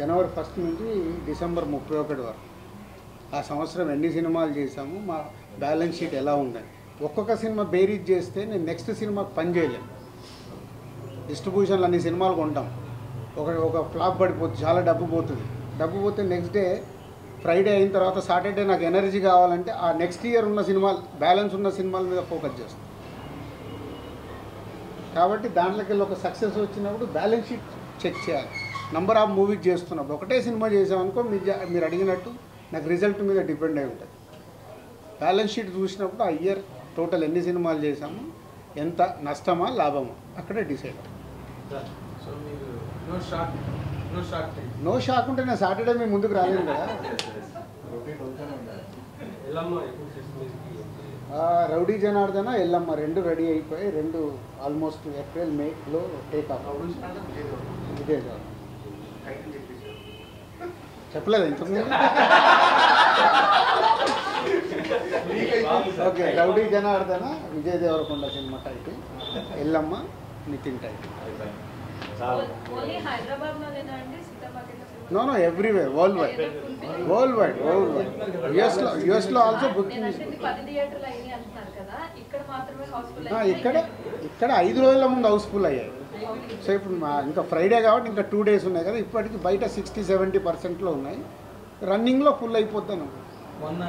జనవరి 1 నుంచి డిసెంబర్ 31 వరకు ఆ సంవత్సరం ఎన్ని సినిమాలు చేశాము, మా బ్యాలెన్స్ షీట్ ఎలా ఉందని ఒక్కొక్క సినిమా బేరీజ్ చేస్తే నేను నెక్స్ట్ సినిమాకి పని చేయలేను. డిస్ట్రిబ్యూషన్లు అన్ని సినిమాలు కొంటాం, ఒక ఫ్లాప్ పడిపోతుంది, చాలా డబ్బు పోతే నెక్స్ట్ డే ఫ్రైడే అయిన తర్వాత సాటర్డే నాకు ఎనర్జీ కావాలంటే ఆ నెక్స్ట్ ఇయర్ ఉన్న సినిమాలు, బ్యాలెన్స్ ఉన్న సినిమాల మీద ఫోకస్ చేస్తాం. కాబట్టి దాంట్లోకి వెళ్ళి ఒక సక్సెస్ వచ్చినప్పుడు బ్యాలెన్స్ షీట్ చెక్ చేయాలి. నంబర్ ఆఫ్ మూవీస్ చేస్తున్నప్పుడు ఒకటే సినిమా చేసామనుకో మీరు అడిగినట్టు నాకు రిజల్ట్ మీద డిపెండ్ అయి ఉంటుంది. బ్యాలెన్స్ షీట్ చూసినప్పుడు ఆ ఇయర్ టోటల్ ఎన్ని సినిమాలు చేసాము, ఎంత నష్టమా లాభమా అక్కడే డిసైడ్ అవుతుంది. నో షాక్ ఉంటే నేను సాటర్డే మీ ముందుకు రాలేను కదా. రౌడీ జనార్దన, ఎల్లమ్మ 2 రెడీ అయిపోయి 2 ఆల్మోస్ట్ ఏప్రిల్ మేలో టేక్ ఆఫ్. ఇదే చెప్పలేదు ఇంతకుముందు. Okay, Rowdy Janardhana Vijay Deverakonda cinema title, Yellamma Nithiin title. No everywhere, world wide. యుఎస్లో ఆల్సో బుకింగ్. ఇక్కడ 5 రోజుల ముందు హౌస్ఫుల్ అయ్యాయి. సో ఇప్పుడు ఇంకా ఫ్రైడే కాబట్టి ఇంకా 2 డేస్ ఉన్నాయి కదా, ఇప్పటికి బయట 60-70% ఉన్నాయి, రన్నింగ్లో ఫుల్ అయిపోతాను. మొన్న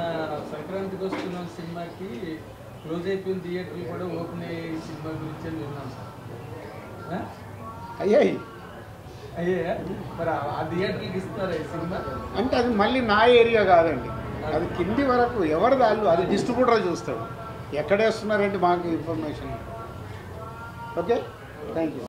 సంక్రాంతికి వస్తున్న సినిమాకి క్లోజ్ అయిపోయిన థియేటర్లు కూడా ఓపెన్ అయ్యే సినిమా గురించి విన్నాం సార్. అయ్యాయి మరి ఆ థియేటర్కి ఇస్తారా ఈ సినిమా? అంటే అది మళ్ళీ నా ఏరియా కాదండి, అది కింది వరకు ఎవరి దాళ్ళు అది డిస్ట్రిబ్యూటర్ చూస్తాడు, ఎక్కడ వేస్తున్నారంటే మాకు ఇన్ఫర్మేషన్. Okay, thank you.